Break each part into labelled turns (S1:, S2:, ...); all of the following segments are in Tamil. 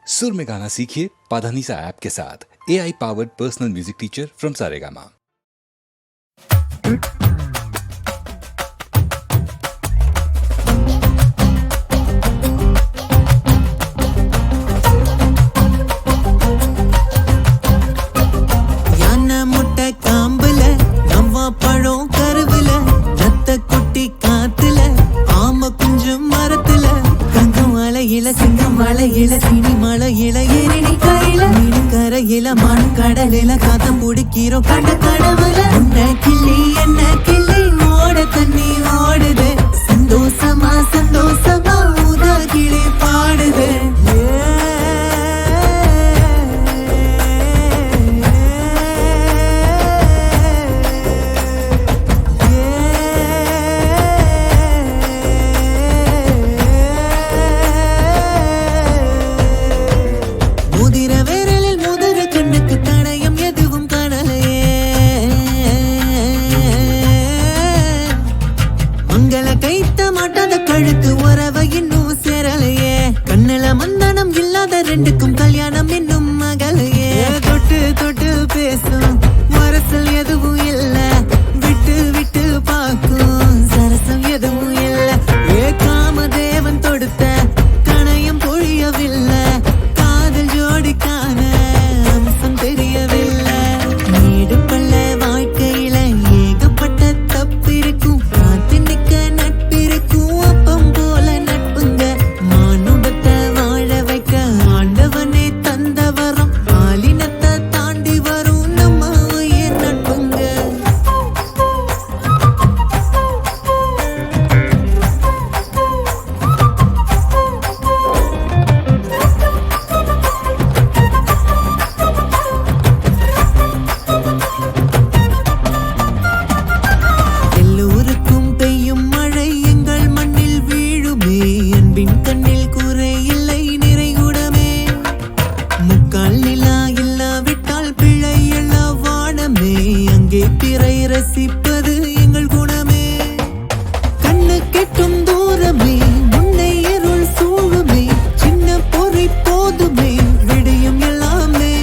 S1: सुर में गाना सीखिए पाधानीसा ऐप के साथ। AI powered personal music teacher from Saregama.
S2: மண் கடலில காத்தம் பிடிக்கிறோம் கண்ட கடவுள உன்ன கிள்ளி என்ன கிள்ளி ஓட தண்ணி ஓடுது சந்தோஷமா சந்தோஷமா ஊதா கிளி பாடுது கழுத்து உறவ இன்னும் சேரலையே கண்ணுல மந்தனம் இல்லாத ரெண்டுக்கும் கல்யாணம் இன்னும் மகளையே தொட்டு தொட்டு பேசும் வரசல் எதுவும் இல்ல விட்டு விட்டு பார்க்கும் சரசம் எதுவும் இல்ல காமதேவன் தொடுத்த கணையம் பொழியவில்லை காதல் ஜோடிக்கான அம்சம் தெரியவில்லை நீடு பள்ள வாழ்க்கையில ஏகப்பட்ட தப்பு இருக்கும் காத்து நிக்க நட்பிருக்கும் ரசிப்பது எங்கள் குணமே கண்ணு கெட்டும் தூரமே முன்னை இருள் சூழுமே சின்ன பொறி போதுமே விடியும் எல்லாமே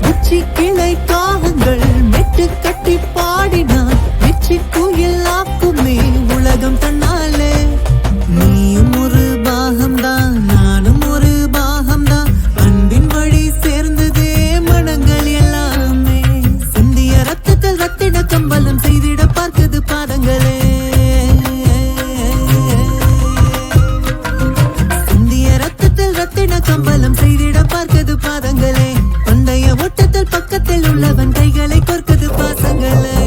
S2: உச்சி கிளை காகங்கள் மெட்டு கட்டி பாடினான் வெற்றி குயில் ஆக்குமே உலகம் தன்னாலே நீயும் ஒரு பாகம்தான் நானும் ஒரு பாகம்தான் அன்பின் வழி சேர்ந்ததே மனங்கள் எல்லாமே சிந்திய ரத்தத்தில் ரத்திட கம்பலம் செய்திட பார்க்குது பாதங்களே சிந்திய ரத்தத்தில் ரத்தின கம்பலம் செய்திட பார்க்குது பாதங்களே பந்தய ஓட்டத்தில் பக்கத்தில் உள்ளவன் கைகளை கொர்க்குது பாசங்களே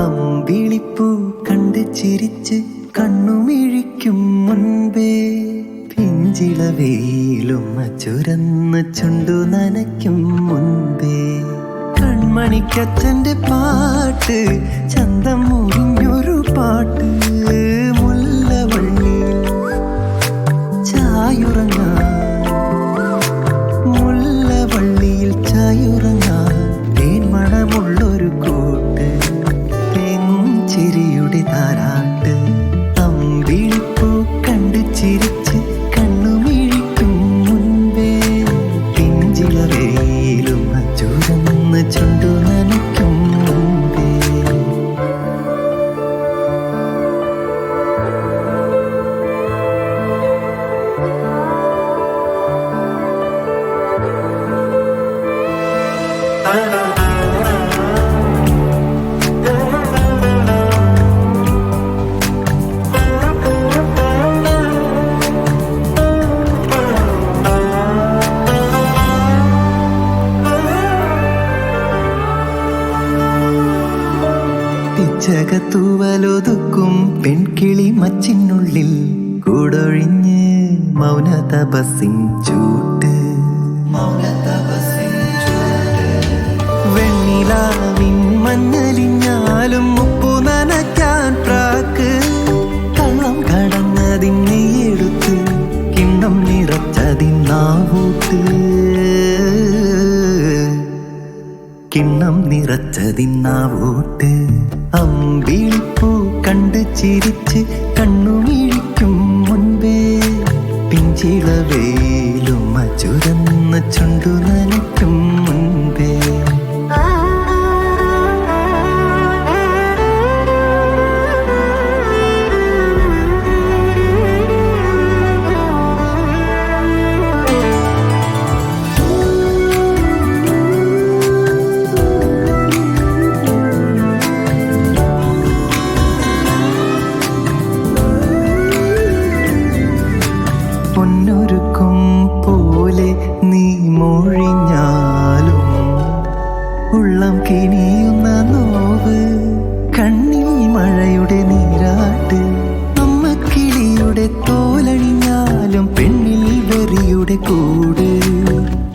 S2: അമ്പിളിപ്പൂ കണ്ട് ചിരിച്ച് കണ്ണുമിഴിക്കും മുൻപേ പിഞ്ചിളവയിലും ചുരന്ന് ചുണ്ടു നനയ്ക്കും മുൻപേ കൺമണിക്കച്ഛന്റെ പാട്ട് ചന്തം മുറിഞ്ഞൊരു പാട്ട് മുല്ലവള്ളി ചായുറങ്ങാൻ മുല്ലവള്ളിയിൽ ചായുറങ്ങാൻ തേൻമണമുള്ളൊരു കൂട്ട് ചിരിയുടെ താരാട്ട് അമ്പി പിച്ചകത്തൂവലൊതുക്കും പെൺകിളി മച്ചിനുള്ളിൽ കൂടൊഴിഞ്ഞ് മൗന തപസ്സിൻ ചൂട്ട് വെണ്ണിലാവിൻ മഞ്ഞലിഞ്ഞാലും ഉപ്പു നനയ്ക്കാൻ പ്രാക്ക് കള്ളം കടന്നതിനെ എടുത്ത് കിണ്ണം നിറച്ചതിന്നാവൂട്ട് കിണ്ണം നിറച്ചതിന്നാവൂട്ട് അമ്പിളിപ്പൂ കണ്ട് ചിരിച്ച് കണ്ണുമിഴിക്കും മുൻപേ പിഞ്ചിളവേലും ചുരന്ന ചുണ്ടു നനയ്ക്കും മുൻപേ പൊന്നൊരുക്കും പോലെ നീ മൊഴിഞ്ഞാലും ഉള്ളം കിനിയുന്ന നോവ് കണ്ണിൽ മഴയുടെ നീരാട്ട് അമ്മക്കിളിയുടെ തോലണിഞ്ഞാലും പെണ്ണിൽ വെറിയുടെ കൂട്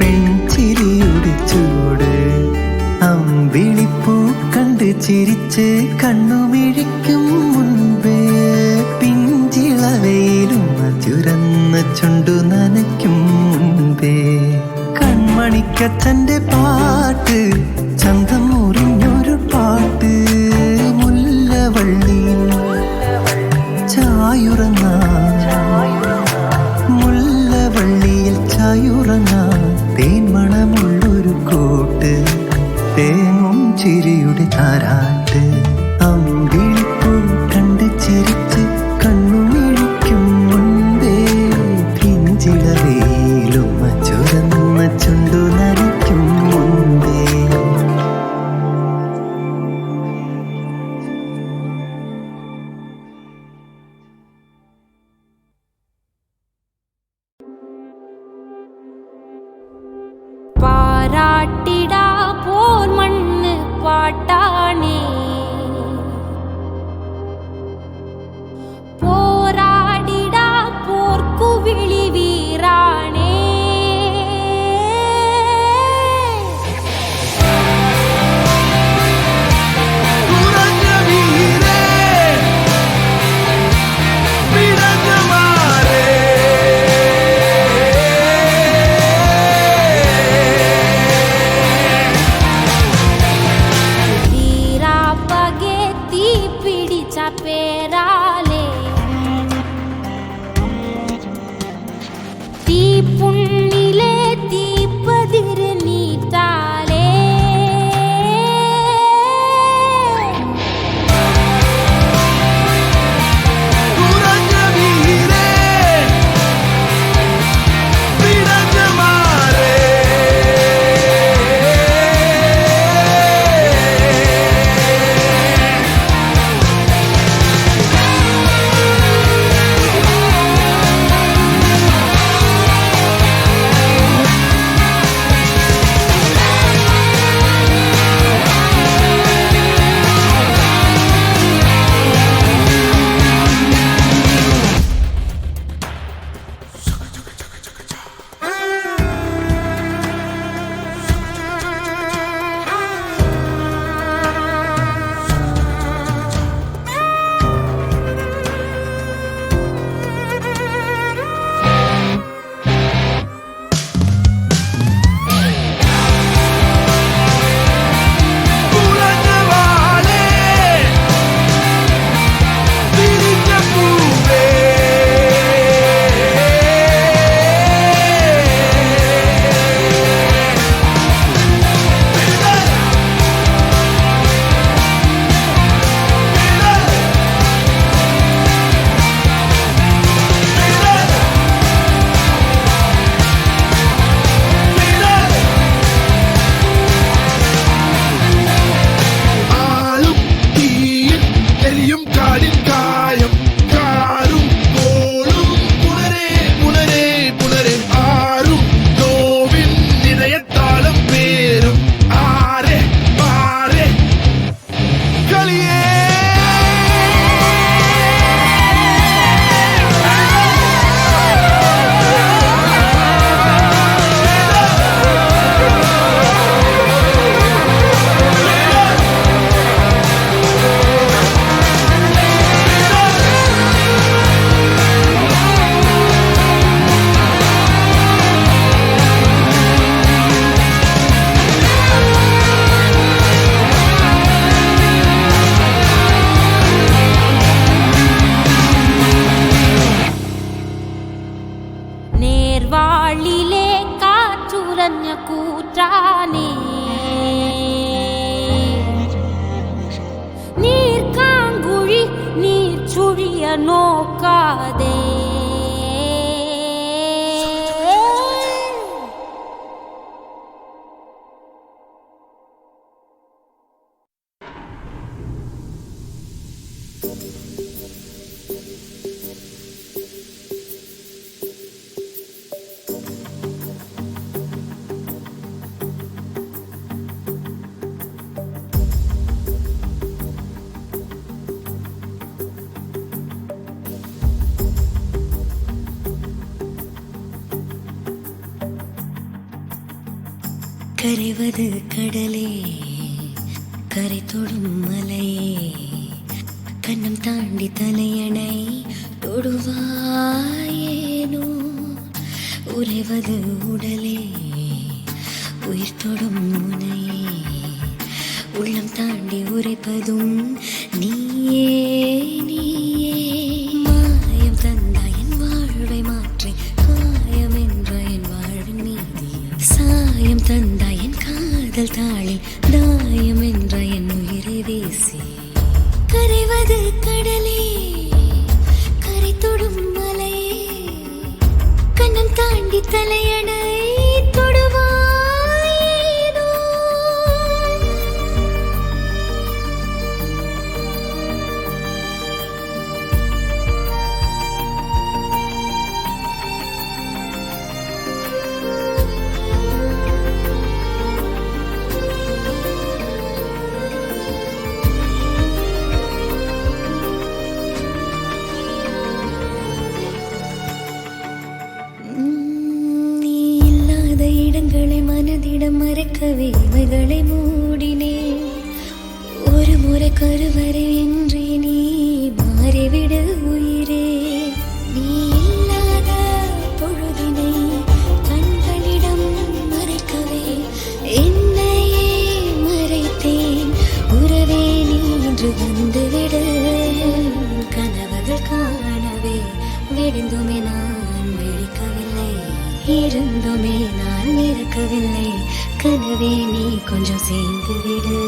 S2: പെൺചിരിയുടെ ചൂട് അമ്പിളിപ്പൂ കണ്ട് ചിരിച്ച് കണ്ണുമിഴിക്കും മുൻപേ പിഞ്ചിളവയിലും ചുരന്ന ചുണ്ടു നനയ്ക്കും മുൻപേ കൺമണിക്കച്ഛന്റെ പാട്ട് ചന്തം മുറിഞ്ഞൊരു പാട്ട് മുല്ലവള്ളി ചായുറങ്ങ മുല്ലവള്ളിയിൽ ചായുറങ്ങ തേൻമണമുള്ളൊരു കൂട്ട് തേങ്ങും ചിരിയുടെ താരാട്ട് അമ്പിളിപ്പൂ കണ്ട് ചിരിച്ച് കണ്ണുമിഴിക്കും മുൻപേ പിഞ്ചിളവേലും ചുരന്ന ചുണ്ടു നനയ്ക്കും മുൻപേ
S3: நோக்காதே.
S4: கரைவது கடலே, கரை தொடும் மலையே, கண்ணம் தாண்டி தலையணை தொடுவாயேனோ. உறைவது உடலே, உயிர் தொடும் முனையே, உள்ளம் தாண்டி உரைப்பதும் நீயே நீயே. மாயம் தந்தாய் என் வாழ்வை மாற்றி, காயம் என்ற என் வாழ்வின் மீதி சாயம் தந்தாய் என் காதல் தாளில், தாயம் என்ற என் உயிரை வீசி. கரைவது கடலே, கரை தொடும் மலையே, கண்ணம் தாண்டி தலையணை தொடுவாயேனோ. மனதிடம் மறைக்கவே இவைகளை மூடினேன். ஒரு முறை கருவறை என்று நீ மாறிவிடு உயிரே. நீ இல்லாத பொழுதினை கண்களிடம் மறைக்கவே என்னையே மறைத்தேன். உறவே நீ இன்று வந்துவிடு. கனவுகள் காணவே விடுந்துமே நான் விழிக்கவில்லை, இருந்துமே நான் இருக்கவில்லை. கனவே நீ கொஞ்சம் சேர்ந்து விடு.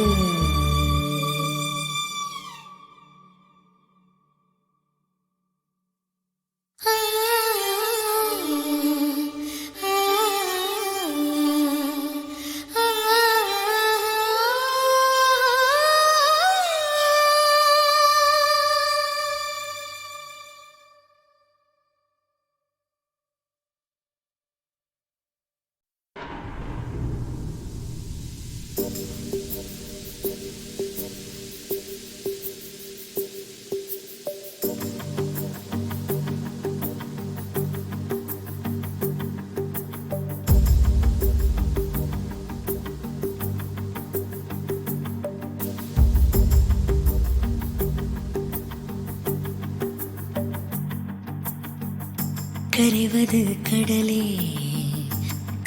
S4: கரைவது கடலே,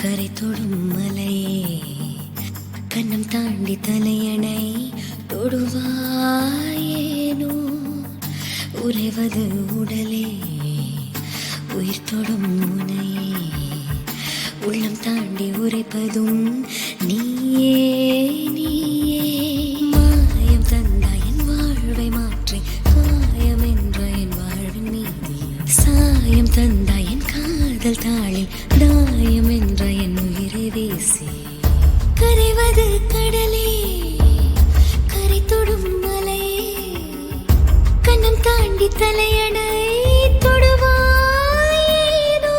S4: கரை தொடும் மலையே, கண்ணம் தாண்டி தலையணை தொடுவாயேனோ. உறைவது உடலே, உயிர் தொடும் முனையே, உள்ளம் தாண்டி உரைப்பதும் நீயே நீயே. மாயம் தந்தாய் என் வாழ்வை மாற்றி, காயம் என்ற என் வாழ்வின் மீதி சாயம் தந்தாய் என் காதல் தாளில், தாயம் என்ற என் உயிரை வீசி. கரைவது கடலே, கரை தொடும் மலையே, கண்ணம் தாண்டி தலையணை தொடுவாயேனோ.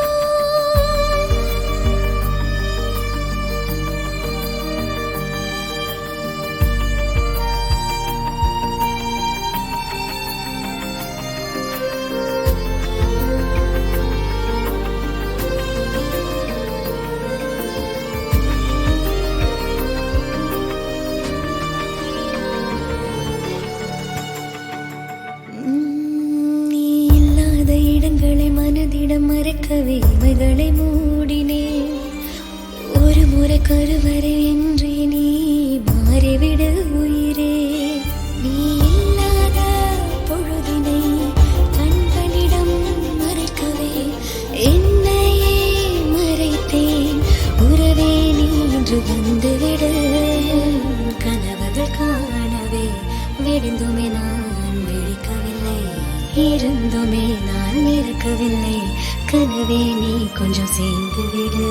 S4: மனதிடம் மறைக்கவே இவைகளை மூடினேன். ஒரு முறை கருவறை என்று நீ மாறிவிடு உயிரே. நீ இல்லாத பொழுதினை கண்களிடம் மறைக்கவே என்னையே மறைத்தேன். உறவே நீ இன்று வந்துவிடு. கனவுகள் காணவே விடுந்துமே நான் விழிக்கவில்லை, இருந்துமே இனிமே நான் இருக்கவில்லை கனவே நீ கொஞ்சம் சேர்ந்து விடு